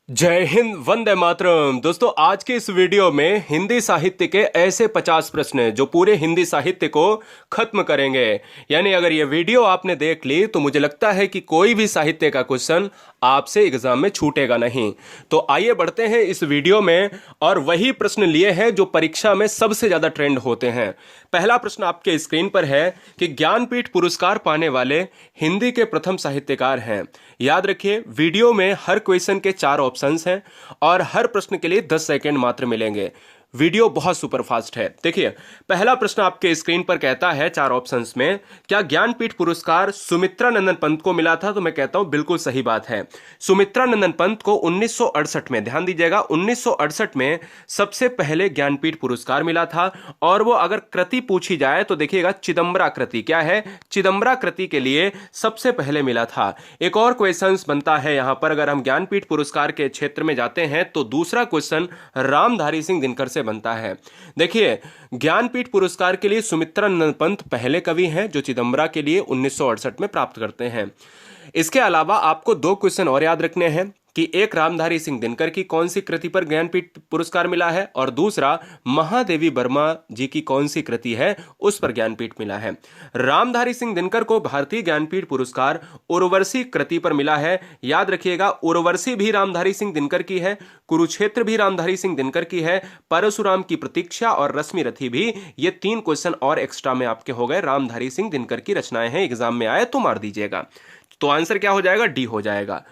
जय हिंद, वंदे मातरम। दोस्तों, आज के इस वीडियो में हिंदी साहित्य के ऐसे 50 प्रश्न हैं जो पूरे हिंदी साहित्य को खत्म करेंगे। यानी अगर ये वीडियो आपने देख ली तो मुझे लगता है कि कोई भी साहित्य का क्वेश्चन आपसे एग्जाम में छूटेगा नहीं। तो आइए बढ़ते हैं इस वीडियो में और वही प्रश्न लिए हैं जो परीक्षा में सबसे ज्यादा ट्रेंड होते हैं। पहला प्रश्न आपके स्क्रीन पर है कि ज्ञानपीठ पुरस्कार पाने वाले हिंदी के प्रथम साहित्यकार हैं। याद रखिए, वीडियो में हर क्वेश्चन के 4 ऑप्शंस हैं और हर प्रश्न के लिए 10 सेकंड मात्र मिलेंगे। वीडियो बहुत सुपर फास्ट है। देखिए, पहला प्रश्न आपके स्क्रीन पर कहता है 4 ऑप्शंस में, क्या ज्ञानपीठ पुरस्कार सुमित्रा नंदन पंत को मिला था? तो मैं कहता हूं बिल्कुल सही बात है। सुमित्रा नंदन पंत को 1968 में, ध्यान दीजिएगा, 1968 में सबसे पहले ज्ञानपीठ पुरस्कार मिला था। और वो अगर कृति पूछी जाए तो देखिएगा, चिदम्बरा कृति। क्या है? चिदम्बरा कृति के लिए सबसे पहले मिला था। एक और क्वेश्चन बनता है यहां पर, अगर हम ज्ञानपीठ पुरस्कार के क्षेत्र में जाते हैं तो दूसरा क्वेश्चन रामधारी सिंह दिनकर से बनता है। देखिए, ज्ञानपीठ पुरस्कार के लिए सुमित्रा नंदन पंत पहले कवि हैं जो चिदम्बरा के लिए 1968 में प्राप्त करते हैं। इसके अलावा आपको 2 क्वेश्चन और याद रखने हैं कि एक रामधारी सिंह दिनकर की कौन सी कृति पर ज्ञानपीठ पुरस्कार मिला है और दूसरा महादेवी वर्मा जी की कौन सी कृति है उस पर ज्ञानपीठ मिला है। रामधारी सिंह दिनकर को भारतीय ज्ञानपीठ पुरस्कार उर्वशी कृति पर मिला है। याद रखिएगा, उर्वशी भी रामधारी सिंह दिनकर की है, कुरुक्षेत्र भी रामधारी सिंह दिनकर की है, परशुराम की प्रतीक्षा और रश्मि रथी भी। ये 3 क्वेश्चन और एक्स्ट्रा में आपके हो गए, रामधारी सिंह दिनकर की रचनाएं हैं। एग्जाम में आए तो मार दीजिएगा। तो आंसर क्या हो जाएगा? डी हो जाएगा।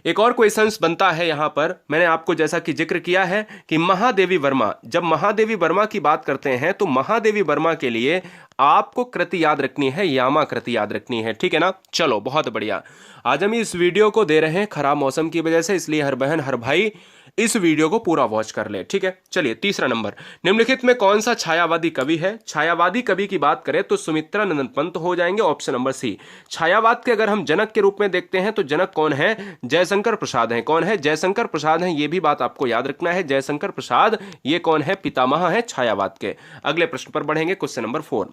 एक और क्वेश्चन बनता है यहां पर, मैंने आपको जैसा कि जिक्र किया है कि महादेवी वर्मा, जब महादेवी वर्मा की बात करते हैं तो महादेवी वर्मा के लिए आपको कृति याद रखनी है, यामा कृति याद रखनी है। ठीक है ना? चलो, बहुत बढ़िया। आज हम इस वीडियो को दे रहे हैं खराब मौसम की वजह से, इसलिए हर बहन हर भाई इस वीडियो को पूरा वॉच कर ले। ठीक है, चलिए तीसरा नंबर, निम्नलिखित में कौन सा छायावादी कवि है? छायावादी कवि की बात करें तो सुमित्रा नंदन पंत हो जाएंगे, ऑप्शन नंबर सी। छायावाद के अगर हम जनक के रूप में देखते हैं तो जनक कौन है? जयशंकर प्रसाद हैं। कौन है? जयशंकर प्रसाद हैं। ये भी बात आपको याद रखना है, जयशंकर प्रसाद ये कौन है? पितामह है छायावाद के। अगले प्रश्न पर बढ़ेंगे, क्वेश्चन नंबर 4।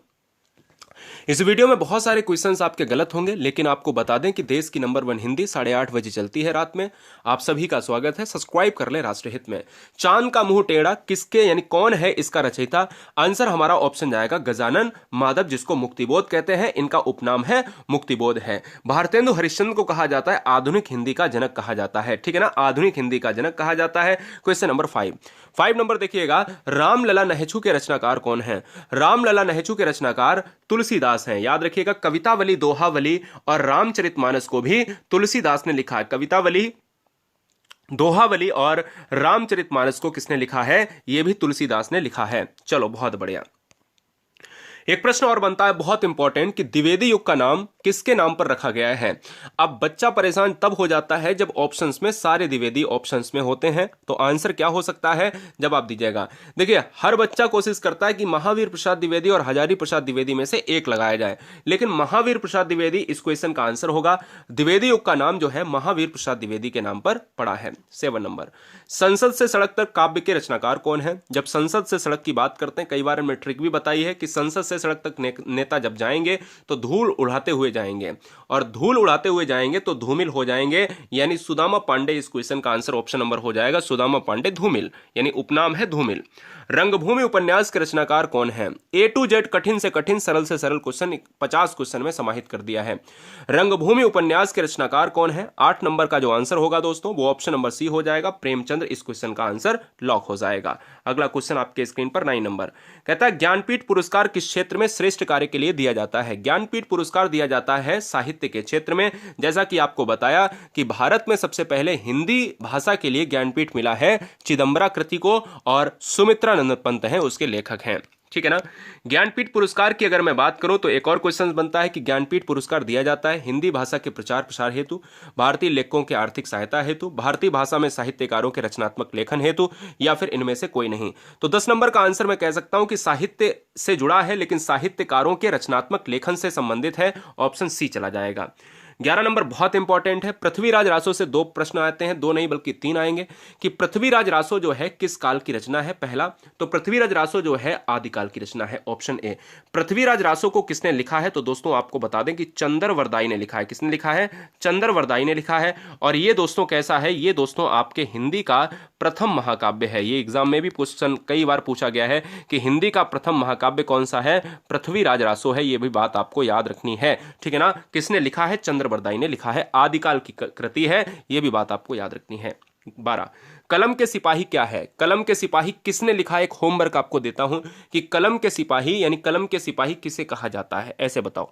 इस वीडियो में बहुत सारे क्वेश्चंस आपके गलत होंगे, लेकिन आपको बता दें कि देश की नंबर 1 हिंदी 8:30 बजे चलती है रात में। आप सभी का स्वागत है, सब्सक्राइब कर ले राष्ट्रहित में। चांद का मुंह टेढ़ा किसके, यानी कौन है इसका रचयिता? आंसर हमारा ऑप्शन जाएगा गजानन माधव, जिसको मुक्तिबोध कहते हैं। इनका उपनाम है मुक्तिबोध है। भारतेंदु हरिश्चंद्र को कहा जाता है आधुनिक हिंदी का जनक कहा जाता है। ठीक है ना? आधुनिक हिंदी का जनक कहा जाता है। क्वेश्चन नंबर 5 नंबर देखिएगा, रामलला नहचू के रचनाकार कौन है? रामलला नहचू के रचनाकार तुलसीदास हैं। याद रखिएगा, कवितावली, दोहावली और रामचरितमानस को भी तुलसीदास ने लिखा है। कवितावली, दोहावली और रामचरितमानस को किसने लिखा है? यह भी तुलसीदास ने लिखा है। चलो, बहुत बढ़िया। एक प्रश्न और बनता है बहुत इंपॉर्टेंट कि द्विवेदी युग का नाम किसके नाम पर रखा गया है? अब बच्चा परेशान तब हो जाता है जब ऑप्शंस में सारे द्विवेदी ऑप्शंस में होते हैं। तो आंसर क्या हो सकता है? जवाब दीजिएगा। देखिए, हर बच्चा कोशिश करता है कि महावीर प्रसाद द्विवेदी और हजारी प्रसाद द्विवेदी में से एक लगाया जाए, लेकिन महावीर प्रसाद द्विवेदी इस क्वेश्चन का आंसर होगा। द्विवेदी युग का नाम जो है महावीर प्रसाद द्विवेदी के नाम पर पड़ा है। 7 नंबर, संसद से सड़क तक काव्य के रचनाकार कौन है? जब संसद से सड़क की बात करते हैं, कई बार हमने ट्रिक भी बताई है कि संसद से सड़क तक नेता जब जाएंगे तो धूल उड़ाते हुए जाएंगे, और धूल उड़ाते हुए जाएंगे तो धूमिल हो जाएंगे, यानी सुदामा पांडे। इस क्वेश्चन का आंसर ऑप्शन नंबर हो जाएगा सुदामा पांडे, धूमिल, यानी उपनाम है धूमिल। रंगभूमि उपन्यास के रचनाकार कौन है? A to Z कठिन से कठिन, सरल से सरल क्वेश्चन 50 क्वेश्चन में समाहित कर दिया है। रंगभूमि उपन्यास के रचनाकार कौन है? 8 नंबर का जो आंसर होगा दोस्तों वो ऑप्शन नंबर सी हो जाएगा, प्रेमचंद्र। इस क्वेश्चन का आंसर लॉक हो जाएगा। अगला क्वेश्चन आपके स्क्रीन पर 9 नंबर कहता है, ज्ञानपीठ पुरस्कार किस क्षेत्र में श्रेष्ठ कार्य के लिए दिया जाता है? ज्ञानपीठ पुरस्कार दिया जाता है साहित्य के क्षेत्र में। जैसा कि आपको बताया कि भारत में सबसे पहले हिंदी भाषा के लिए ज्ञानपीठ मिला है चिदम्बरा कृति को, और सुमित्रा नंदन पंत हैं उसके लेखक हैं। ठीक है ना? ज्ञानपीठ पुरस्कार की अगर मैं बात करूं तो एक और क्वेश्चन बनता है कि ज्ञानपीठ पुरस्कार दिया जाता है हिंदी भाषा के प्रचार प्रसार हेतु, भारतीय लेखकों के आर्थिक सहायता हेतु, भारतीय भाषा में साहित्यकारों के रचनात्मक लेखन हेतु, या फिर इनमें से कोई नहीं। तो 10 नंबर का आंसर मैं कह सकता हूं कि साहित्य से जुड़ा है, लेकिन साहित्यकारों के रचनात्मक लेखन से संबंधित है। ऑप्शन सी चला जाएगा। 11 नंबर बहुत इंपॉर्टेंट है। पृथ्वीराज रासो से 2 प्रश्न आते हैं, 2 नहीं बल्कि 3 आएंगे कि पृथ्वीराज रासो जो है किस काल की रचना है। पहला तो पृथ्वीराज रासो जो है आदिकाल की रचना है, ऑप्शन ए। पृथ्वीराज रासो को किसने लिखा है, तो दोस्तों आपको बता दें कि चंद्रवरदाई ने लिखा है। किसने लिखा है? चंद्रवरदाई ने लिखा है। और ये दोस्तों कैसा है, ये दोस्तों आपके हिंदी का प्रथम महाकाव्य है। ये एग्जाम में भी क्वेश्चन कई बार पूछा गया है कि हिंदी का प्रथम महाकाव्य कौन सा है, पृथ्वीराज रासो है। ये भी बात आपको याद रखनी है, ठीक है ना। किसने लिखा है? चंद्रवरदाई ने लिखा है, आदिकाल की कृति है, ये भी बात आपको याद रखनी है। 12 कलम के सिपाही क्या है? कलम के सिपाही किसने लिखा है? एक होमवर्क आपको देता हूं कि कलम के सिपाही यानी कलम के सिपाही किसे कहा जाता है, ऐसे बताओ।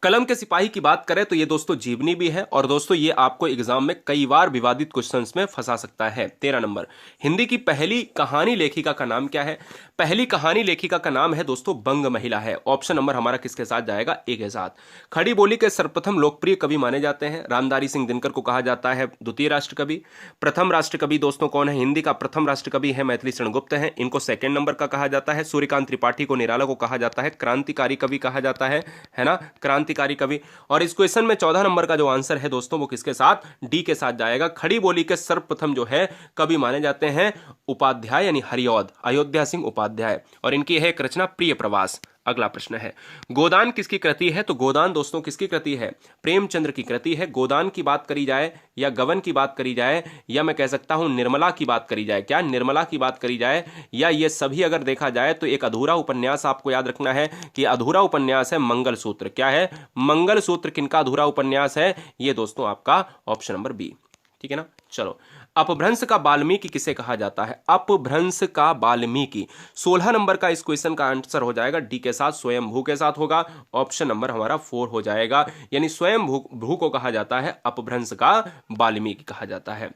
कलम के सिपाही की बात करें तो ये दोस्तों जीवनी भी है और दोस्तों ये आपको एग्जाम में कई बार विवादित क्वेश्चंस में फंसा सकता है। 13 नंबर हिंदी की पहली कहानी लेखिका का नाम क्या है? पहली कहानी लेखिका का नाम है दोस्तों बंग महिला है। ऑप्शन नंबर हमारा किसके साथ जाएगा? ए के साथ। खड़ी बोली के सर्वप्रथम लोकप्रिय कवि माने जाते हैं, रामधारी सिंह दिनकर को कहा जाता है द्वितीय राष्ट्र कवि। प्रथम राष्ट्र कवि दोस्तों कौन है? हिंदी का प्रथम राष्ट्र कवि है मैथिली शरण गुप्त है, इनको सेकंड नंबर का कहा जाता है। सूर्यकांत त्रिपाठी को निराला को कहा जाता है क्रांतिकारी कवि कहा जाता है ना, क्रांतिकारी कवि। और इस क्वेश्चन में 14 नंबर का जो आंसर है दोस्तों वो किसके साथ? डी के साथ जाएगा। खड़ी बोली के सर्वप्रथम जो है कवि माने जाते हैं उपाध्याय यानी हरिऔध, अयोध्या सिंह उपाध्याय, और इनकी है एक रचना प्रिय प्रवास। अगला प्रश्न है गोदान किसकी कृति है? तो गोदान दोस्तों किसकी कृति है? प्रेमचंद्र की कृति है। गोदान की बात करी जाए या गबन की बात करी जाए या मैं कह सकता हूं निर्मला की बात करी जाए, क्या निर्मला की बात करी जाए या ये सभी अगर देखा जाए तो एक अधूरा उपन्यास आपको याद रखना है कि अधूरा उपन्यास है मंगलसूत्र। क्या है? मंगलसूत्र किनका अधूरा उपन्यास है? ये दोस्तों आपका ऑप्शन नंबर बी, ठीक है ना। चलो अपभ्रंश का वाल्मीकि किसे कहा जाता है? अपभ्रंश का वाल्मीकि 16 नंबर का इस क्वेश्चन का आंसर हो जाएगा डी के साथ, स्वयंभू के साथ होगा। ऑप्शन नंबर हमारा 4 हो जाएगा, यानी स्वयंभू को कहा जाता है, अपभ्रंश का वाल्मीकि कहा जाता है।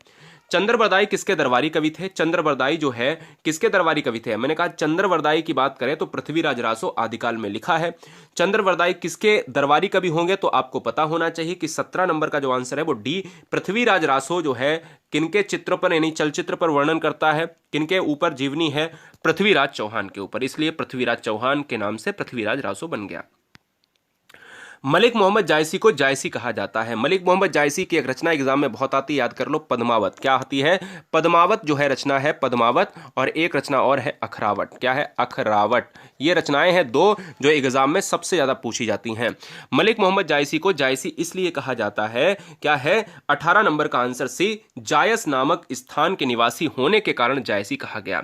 चंद्रवरदाई किसके दरबारी कवि थे? चंद्रवरदाई जो है किसके दरबारी कवि थे? मैंने कहा चंद्रवरदाई की बात करें तो पृथ्वीराज रासो आदिकाल में लिखा है। चंद्रवरदाई किसके दरबारी कवि होंगे तो आपको पता होना चाहिए कि 17 नंबर का जो आंसर है वो डी, पृथ्वीराज रासो जो है किनके चित्र पर यानी चलचित्र पर वर्णन करता है, किनके ऊपर जीवनी है? पृथ्वीराज चौहान के ऊपर, इसलिए पृथ्वीराज चौहान के नाम से पृथ्वीराज रासो बन गया। मलिक मोहम्मद जायसी को जायसी कहा जाता है। मलिक मोहम्मद जायसी की एक रचना एग्जाम में बहुत आती है, याद कर लो, पद्मावत। क्या आती है? पद्मावत जो है रचना है पद्मावत, और एक रचना और है अखरावट। क्या है? अखरावट। ये रचनाएं हैं 2 जो एग्जाम में सबसे ज्यादा पूछी जाती हैं। मलिक मोहम्मद जायसी को जायसी इसलिए कहा जाता है, क्या है? 18 नंबर का आंसर सी, जायस नामक स्थान के निवासी होने के कारण जायसी कहा गया।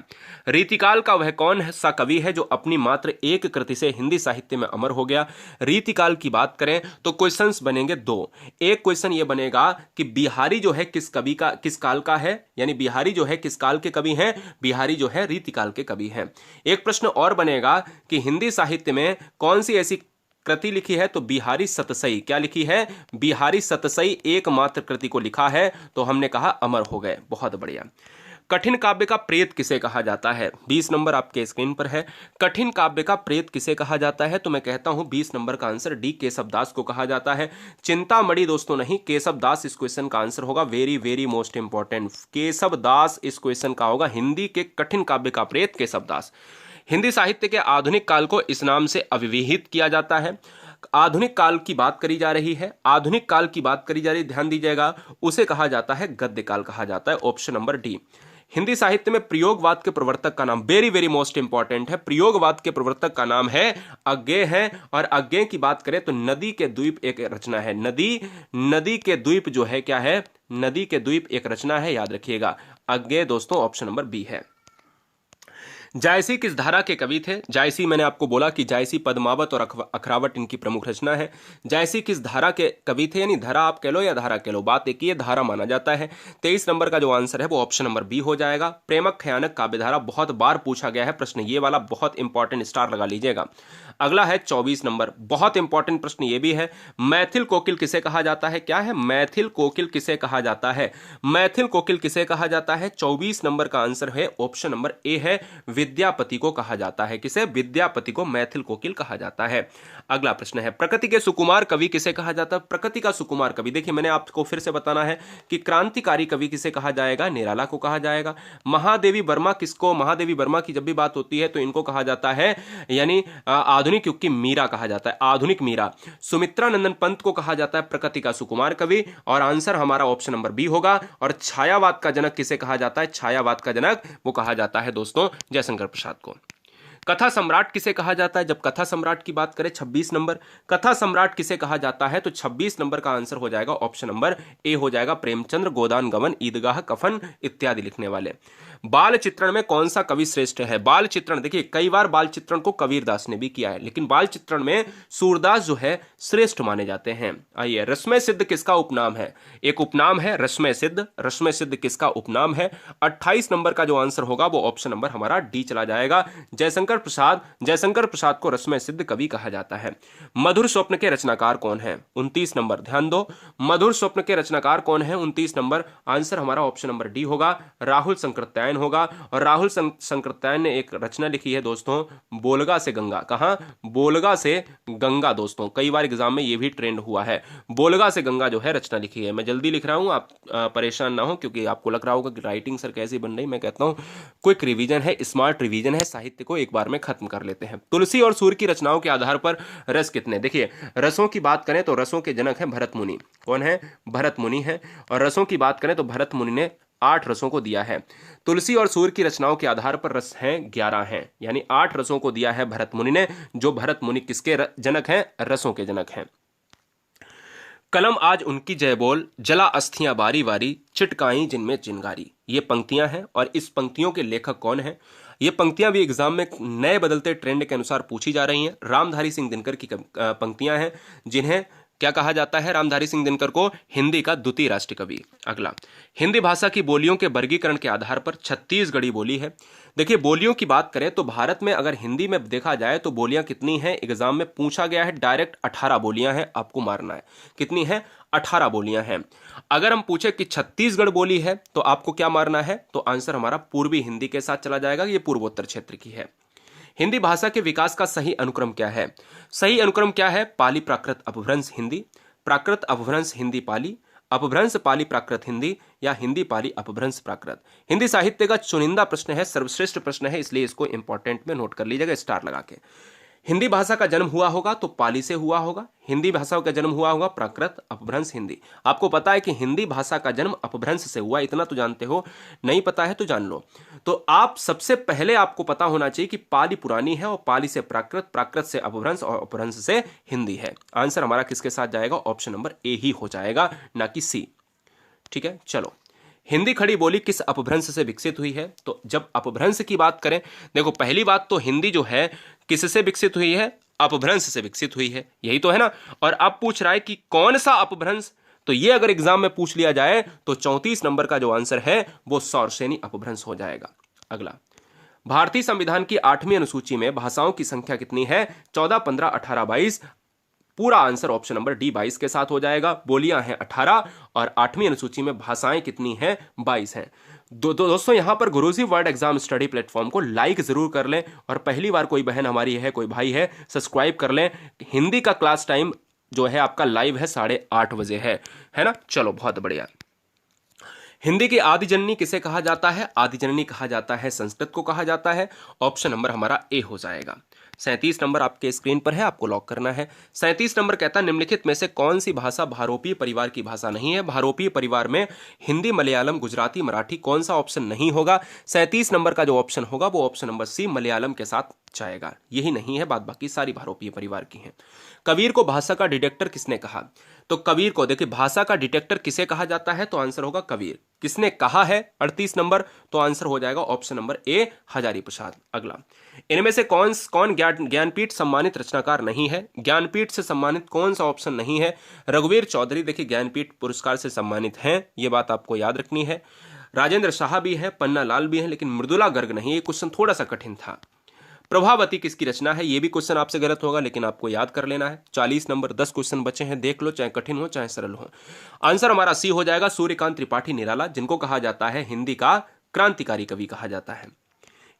रीतिकाल का वह कौन सा कवि है जो अपनी मात्र एक कृति से हिंदी साहित्य में अमर हो गया? रीतिकाल की बात करें तो क्वेश्चंस बनेंगे 2। एक क्वेश्चन ये बनेगा कि बिहारी जो है किस कवि का, किस काल का है, यानी बिहारी जो है किस काल के कवि हैं? बिहारी जो है रीतिकाल के कवि हैं। एक प्रश्न और बनेगा कि हिंदी साहित्य में कौन सी ऐसी कृति लिखी है? तो बिहारी सतसई। क्या लिखी है? बिहारी सतसई एकमात्र कृति को लिखा है, तो हमने कहा अमर हो गए। बहुत बढ़िया। कठिन काव्य का प्रेत किसे कहा जाता है? 20 नंबर आपके स्क्रीन पर है। कठिन काव्य का प्रेत किसे कहा जाता है? तो मैं कहता हूं 20 नंबर का आंसर डी, केशव दास को कहा जाता है। चिंतामणि दोस्तों नहीं, केशव दास इस क्वेश्चन का आंसर होगा। Very very most important, Keshav Das इस क्वेश्चन का होगा। हिंदी के कठिन काव्य का प्रेत केशव दास। हिंदी साहित्य के आधुनिक काल को इस नाम से अविहित किया जाता है। आधुनिक काल की बात करी जा रही है, आधुनिक काल की बात करी जा रही, ध्यान दीजिएगा, उसे कहा जाता है गद्य काल कहा जाता है। Option number D. हिंदी साहित्य में प्रयोगवाद के प्रवर्तक का नाम, वेरी वेरी मोस्ट इंपॉर्टेंट है, प्रयोगवाद के प्रवर्तक का नाम है अज्ञेय है। और अज्ञेय की बात करें तो नदी के द्वीप एक रचना है। नदी के द्वीप जो है क्या है? नदी के द्वीप एक रचना है, याद रखिएगा। अज्ञेय दोस्तों ऑप्शन नंबर बी है। जायसी किस धारा के कवि थे? जायसी मैंने आपको बोला कि जायसी पद्मावत और अखरावट इनकी प्रमुख रचना है। जायसी किस धारा के कवि थे? यानी धारा आप कह लो या धारा कह लो, बात एक ही, धारा माना जाता है। 23 नंबर का जो आंसर है वो ऑप्शन नंबर बी हो जाएगा। प्रेमक खयानक काव्यधारा बहुत बार पूछा गया है प्रश्न, ये वाला बहुत इंपॉर्टेंट, स्टार लगा लीजिएगा। अगला है 24 नंबर, बहुत इंपॉर्टेंट प्रश्न ये भी है। मैथिल कोकिल किसे कहा जाता है? क्या है? मैथिल कोकिल किसे कहा जाता है? मैथिल कोकिल किसे कहा जाता है? 24 नंबर का आंसर है ऑप्शन नंबर ए है, विद्यापति को कहा जाता है। किसे? विद्यापति को मैथिल कोकिल कहा जाता है। अगला प्रश्न है प्रकृति के सुकुमार कवि किसे कहा जाता है? प्रकृति का सुकुमार कवि, देखिए मैंने आपको फिर से बताना है कि क्रांतिकारी कवि किसे कहा जाएगा? निराला को कहा जाएगा। महादेवी वर्मा किसको? महादेवी वर्मा की जब भी बात होती है तो इनको कहा जाता है, यानी आधुनिक आधुनिक युग की मीरा कहा जाता है, आधुनिक मीरा। सुमित्रा नंदन पंत को कहा जाता है प्रकृति का सुकुमार कवि, और आंसर हमारा ऑप्शन नंबर बी होगा। और छायावाद का जनक किसे कहा जाता है? छायावाद का जनक वो कहा जाता है दोस्तों जयशंकर प्रसाद को। कथा सम्राट किसे कहा जाता है? जब कथा सम्राट की बात करें 26 नंबर, कथा सम्राट किसे कहा जाता है? तो 26 नंबर का आंसर हो जाएगा ऑप्शन नंबर ए हो जाएगा, प्रेमचंद्र, गोदान गमन, ईदगाह, कफन इत्यादि लिखने वाले। बाल चित्रण में कौन सा कवि श्रेष्ठ है? बाल चित्रण, देखिए कई बार बाल चित्रण को कबीरदास ने भी किया है, लेकिन बाल चित्रण में सूरदास जो है श्रेष्ठ माने जाते हैं। आइए, रश्मय सिद्ध किसका उपनाम है? एक उपनाम है रश्मय सिद्ध, रश्मय सिद्ध किसका उपनाम है? 28 नंबर का जो आंसर होगा वो ऑप्शन नंबर हमारा डी चला जाएगा, जयशंकर प्रसाद। जयशंकर प्रसाद को रश्मय सिद्ध कवि कहा जाता है। मधुर स्वप्न के रचनाकार कौन है? 29 नंबर, ध्यान दो, मधुर स्वप्न के रचनाकार कौन है? 29 नंबर, आंसर हमारा ऑप्शन नंबर डी होगा, राहुल संकृत्यायन होगा। और राहुल संकृत्यायन ने एक रचना लिखी है दोस्तों, बोलगा से गंगा। कहां? बोलगा से गंगा दोस्तों, कई बार एग्जाम में ये भी ट्रेंड हुआ है, बोलगा से गंगा जो है रचना लिखी है। मैं जल्दी लिख रहा हूं, आप परेशान ना हो, क्योंकि आपको लग रहा होगा कि राइटिंग सर कैसी बन रही। मैं कहता हूं क्विक रिवीजन है, स्मार्ट रिवीजन है, साहित्य को एक बार में खत्म कर लेते हैं। तुलसी और सूर्य की रचनाओं के आधार पर रस कितने? देखिए रसों की बात करें तो रसों के जनक हैं भरत मुनि। कौन है? भरत मुनि है। और रसों की बात करें तो भरत मुनि ने 8 रसों को दिया है। तुलसी और सूर्य की रचनाओं के आधार पर रस हैं 11 हैं, यानी 8 रसों को दिया है भरत मुनि ने, जो भरत मुनि किसके जनक हैं? रसों के जनक हैं। कलम आज उनकी जय बोल, जला अस्थियां बारी बारी, चिटकाई जिनमें चिंगारी। ये पंक्तियां हैं, और इस पंक्तियों के लेखक कौन है? ये पंक्तियां भी एग्जाम में नए बदलते ट्रेंड के अनुसार पूछी जा रही हैं। रामधारी सिंह दिनकर की पंक्तियां हैं, जिन्हें क्या कहा जाता है? रामधारी सिंह दिनकर को हिंदी का द्वितीय राष्ट्रीय कवि। अगला, हिंदी भाषा की बोलियों के वर्गीकरण के आधार पर छत्तीसगढ़ी बोली है। देखिए बोलियों की बात करें तो भारत में अगर हिंदी में देखा जाए तो बोलियां कितनी हैं? एग्जाम में पूछा गया है डायरेक्ट, 18 बोलियां हैं, आपको मारना है कितनी है? 18 बोलियां हैं। अगर हम पूछे कि छत्तीसगढ़ बोली है तो आपको क्या मारना है? तो आंसर हमारा पूर्वी हिंदी के साथ चला जाएगा, ये पूर्वोत्तर क्षेत्र की है। हिंदी भाषा के विकास का सही अनुक्रम क्या है? सही अनुक्रम क्या है? पाली प्राकृत अपभ्रंश हिंदी, प्राकृत अपभ्रंश हिंदी पाली, अपभ्रंश पाली प्राकृत हिंदी, या हिंदी पाली अपभ्रंश प्राकृत। हिंदी साहित्य का चुनिंदा प्रश्न है, सर्वश्रेष्ठ प्रश्न है, इसलिए इसको इंपॉर्टेंट में नोट कर लीजिएगा स्टार लगा के। हिंदी भाषा का जन्म हुआ होगा तो पाली से हुआ होगा, हिंदी भाषा का जन्म हुआ होगा प्राकृत अपभ्रंश हिंदी। आपको पता है कि हिंदी भाषा का जन्म अपभ्रंश से हुआ, इतना तो जानते हो, नहीं पता है तो जान लो। तो आप सबसे पहले आपको पता होना चाहिए कि पाली पुरानी है, और पाली से प्राकृत, प्राकृत से अपभ्रंश, और अपभ्रंश से हिंदी है। आंसर हमारा किसके साथ जाएगा? ऑप्शन नंबर ए ही हो जाएगा, ना कि सी। ठीक है, चलो। हिंदी खड़ी बोली किस अपभ्रंश से विकसित हुई है? तो जब अपभ्रंश की बात करें, देखो पहली बात तो हिंदी जो है किससे विकसित हुई है? अपभ्रंश से विकसित हुई है, यही तो है ना। और अब पूछ रहा है कि कौन सा अपभ्रंश, तो ये अगर एग्जाम में पूछ लिया जाए तो 34 नंबर का जो आंसर है वो सौरसेनी अपभ्रंश हो जाएगा। अगला, भारतीय संविधान की 8वीं अनुसूची में भाषाओं की संख्या कितनी है? 14, 15, 18, 22। पूरा आंसर ऑप्शन नंबर डी 22 के साथ हो जाएगा। बोलियां हैं 18, और 8वीं अनुसूची में भाषाएं कितनी हैं? 22 हैं। दोस्तों यहां पर गुरुजी वर्ड एग्जाम स्टडी प्लेटफॉर्म को लाइक जरूर कर लें, और पहली बार कोई बहन हमारी है, कोई भाई है, सब्सक्राइब कर लें। हिंदी का क्लास टाइम जो है आपका लाइव है 8:30 बजे है ना। चलो बहुत बढ़िया। हिंदी की आदि जननी किसे कहा जाता है? आदि जननी कहा जाता है संस्कृत को कहा जाता है। ऑप्शन नंबर हमारा ए हो जाएगा। 37 नंबर आपके स्क्रीन पर है, आपको लॉक करना है। 37 नंबर कहता है निम्नलिखित में से कौन सी भाषा भारोपीय परिवार की भाषा नहीं है? भारोपीय परिवार में हिंदी, मलयालम, गुजराती, मराठी, कौन सा ऑप्शन नहीं होगा? 37 नंबर का जो ऑप्शन होगा वो ऑप्शन नंबर सी मलयालम के साथ जाएगा। यही नहीं है, बाद बाकी सारी भारोपीय परिवार की हैं। कबीर को भाषा का डिटेक्टर किसने कहा? तो कबीर को देखिए भाषा का डिटेक्टर किसे कहा जाता है? तो आंसर होगा कबीर। किसने कहा है? 38 नंबर, तो आंसर हो जाएगा option number A Hazari Prasad. अगला, इनमें से कौन ज्ञानपीठ सम्मानित रचनाकार नहीं है? ज्ञानपीठ से सम्मानित कौन सा ऑप्शन नहीं है? रघुवीर चौधरी देखिए ज्ञानपीठ पुरस्कार से सम्मानित हैं, ये बात आपको याद रखनी है। राजेंद्र शाह भी है, पन्ना लाल भी है, लेकिन मृदुला गर्ग नहीं। ये क्वेश्चन थोड़ा सा कठिन था। प्रभावती किसकी रचना है? ये भी क्वेश्चन आपसे गलत होगा, लेकिन आपको याद कर लेना है। 40 नंबर, 10 क्वेश्चन बचे हैं, देख लो, चाहे कठिन हो चाहे सरल हो। आंसर हमारा सी हो जाएगा, सूर्यकांत त्रिपाठी निराला, जिनको कहा जाता है हिंदी का क्रांतिकारी कवि कहा जाता है।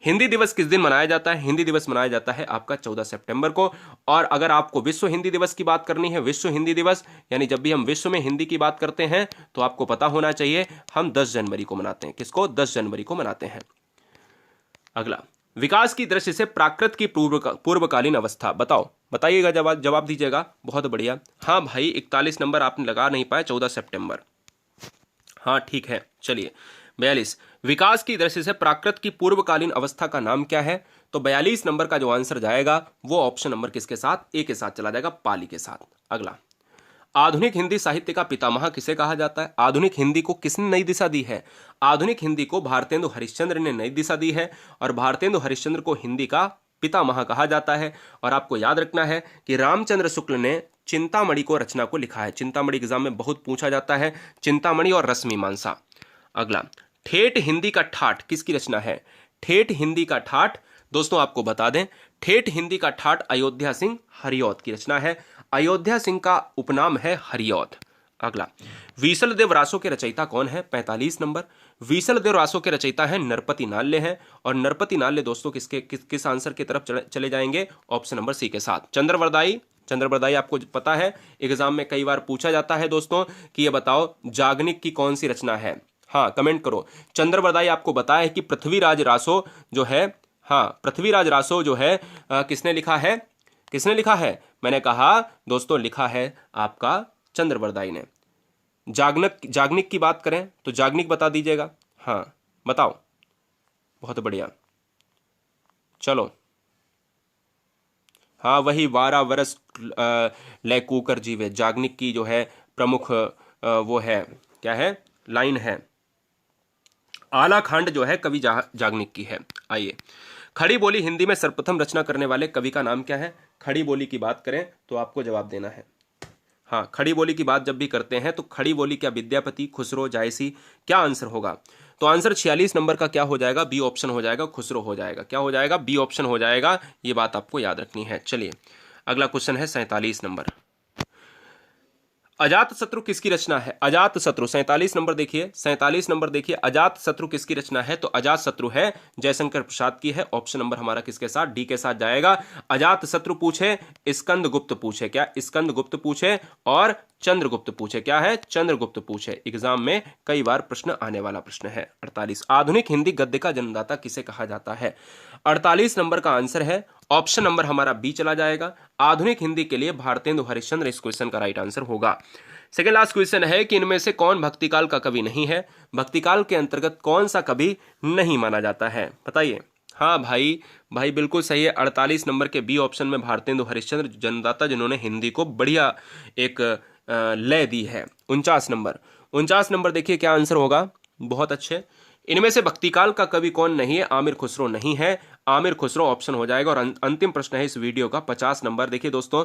हिंदी दिवस किस दिन मनाया जाता है? हिंदी दिवस मनाया जाता है आपका 14 सितंबर को। और अगर आपको विश्व हिंदी दिवस की बात करनी है, विश्व हिंदी दिवस यानी जब भी हम विश्व में हिंदी की बात करते हैं तो आपको पता होना चाहिए हम 10 जनवरी को मनाते हैं। किसको? 10 जनवरी को मनाते हैं। अगला, विकास की दृष्टि से प्राकृत की पूर्वकालीन अवस्था बताओ, बताइएगा, जवाब दीजिएगा। बहुत बढ़िया। हाँ भाई 41 नंबर आपने लगा नहीं पाए, 14 सितंबर। हाँ ठीक है, चलिए 42, विकास की दृष्टि से प्राकृत की पूर्वकालीन अवस्था का नाम क्या है? तो 42 नंबर का जो आंसर जाएगा वो ऑप्शन नंबर किसके साथ? ए के साथ चला जाएगा, पाली के साथ। अगला, आधुनिक हिंदी साहित्य का पितामह किसे कहा जाता है? आधुनिक हिंदी को किसने नई दिशा दी है? आधुनिक हिंदी को भारतेंदु हरिश्चंद्र ने नई दिशा दी है, और भारतेंदु हरिश्चंद्र को हिंदी का पितामह कहा जाता है। और आपको याद रखना है कि रामचंद्र शुक्ल ने चिंतामणि को रचना को लिखा है। चिंतामणि एग्जाम में बहुत पूछा जाता है, चिंतामणि और रश्मिमांसा। अगला, ठेठ हिंदी का ठाठ किसकी रचना है? ठेठ हिंदी का ठाठ दोस्तों आपको बता दें, ठेठ हिंदी का ठाठ अयोध्या सिंह हरिऔध की रचना है। अयोध्या सिंह का उपनाम है हरिऔध। अगला, वीसल देव रासो के रचयिता कौन है? 45 नंबर। वीसल देव रासो के रचयिता है नरपति नाल्य हैं, और नरपति नाल्य दोस्तों किस आंसर की तरफ चले जाएंगे? ऑप्शन नंबर सी के साथ, चंद्रवरदाई। चंद्रवरदाई आपको पता है, एग्जाम में कई बार पूछा जाता है दोस्तों कि ये बताओ जागनिक की कौन सी रचना है। हाँ कमेंट करो। चंद्रवरदाई आपको बताया है कि पृथ्वीराज रासो जो है, हाँ पृथ्वीराज रासो जो है किसने लिखा है? किसने लिखा है? मैंने कहा दोस्तों लिखा है आपका चंद्रवरदाई ने। जागनिक की बात करें तो जागनिक बता दीजिएगा। हाँ बताओ, बहुत बढ़िया, चलो। हाँ वही 12 वर्ष लैकूकर जीवे, जागनिक की जो है प्रमुख वो है, क्या है, लाइन है। आला खंड जो है कवि जागनिक की है। आइए, खड़ी बोली हिंदी में सर्वप्रथम रचना करने वाले कवि का नाम क्या है? खड़ी बोली की बात करें तो आपको जवाब देना है। हाँ खड़ी बोली की बात जब भी करते हैं तो खड़ी बोली क्या विद्यापति, खुसरो, जायसी? क्या आंसर होगा? तो आंसर 46 नंबर का क्या हो जाएगा? बी ऑप्शन हो जाएगा, खुसरो हो जाएगा। क्या हो जाएगा? बी ऑप्शन हो जाएगा। ये बात आपको याद रखनी है। चलिए अगला क्वेश्चन है 47 नंबर। अजात शत्रु किसकी रचना है? अजात शत्रु 47 नंबर देखिए, 47 नंबर देखिए, अजात शत्रु किसकी रचना है? तो अजात शत्रु है जयशंकर प्रसाद की है। ऑप्शन नंबर हमारा किसके साथ? डी के साथ जाएगा। अजात शत्रु पूछे, स्कंद गुप्त पूछे, क्या स्कंद गुप्त पूछे, और चंद्रगुप्त पूछे, क्या है? चंद्रगुप्त पूछे। एग्जाम में कई बार प्रश्न आने वाला प्रश्न है। 48, आधुनिक हिंदी गद्य का जन्मदाता किसे कहा जाता है? 48 नंबर का आंसर है ऑप्शन नंबर हमारा बी चला जाएगा। आधुनिक हिंदी के लिए भारतेंदु हरिश्चंद्र इस क्वेश्चन का राइट आंसर होगा। सेकेंड लास्ट क्वेश्चन है कि इनमें से कौन भक्तिकाल का कवि नहीं है? भक्तिकाल के अंतर्गत कौन सा कवि नहीं माना जाता है? बताइए। हाँ भाई बिल्कुल सही है। 48 नंबर के बी ऑप्शन में भारतेंदु हरिश्चंद्र जन्मदाता, जिन्होंने हिंदी को बढ़िया एक लय दी है। 49 नंबर देखिए क्या आंसर होगा। बहुत अच्छे। इनमें से भक्तिकाल का कवि कौन नहीं है? आमिर खुसरो नहीं है। आमिर खुसरो ऑप्शन हो जाएगा। और अंतिम प्रश्न है इस वीडियो का 50 नंबर। देखिए दोस्तों,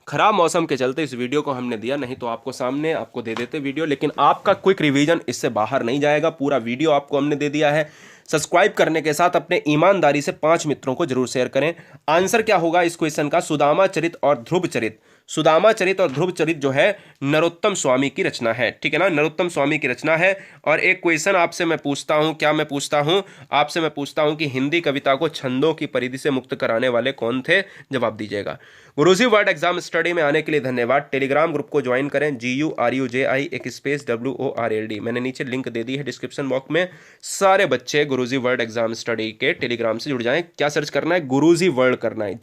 खराब मौसम के चलते इस वीडियो को हमने दिया नहीं तो आपको सामने आपको दे देते वीडियो, लेकिन आपका क्विक रिवीजन इससे बाहर नहीं जाएगा। पूरा वीडियो आपको हमने दे दिया है। सब्सक्राइब करने के साथ अपने ईमानदारी से 5 मित्रों को जरूर शेयर करें। आंसर क्या होगा इस क्वेश्चन का? सुदामा चरित और ध्रुव चरित। सुदामा चरित और ध्रुव चरित जो है नरोत्तम स्वामी की रचना है। ठीक है ना, नरोत्तम स्वामी की रचना है। और एक क्वेश्चन आपसे मैं पूछता हूं, क्या मैं पूछता हूं आपसे? मैं पूछता हूं कि हिंदी कविता को छंदों की परिधि से मुक्त कराने वाले कौन थे? जवाब दीजिएगा। गुरुजी वर्ड एग्जाम स्टडी में आने के लिए धन्यवाद। टेलीग्राम ग्रुप को ज्वाइन करें, GURUJI एक स्पेस WORLD। मैंने नीचे लिंक दे दी है डिस्क्रिप्शन बॉक्स में। सारे बच्चे गुरुजी वर्ड एग्जाम स्टडी के टेलीग्राम से जुड़ जाएं। क्या सर्च करना है? गुरुजी वर्ड करना है,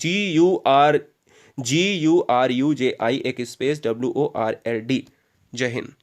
GURUJI एक स्पेस WORLD। जय हिंद।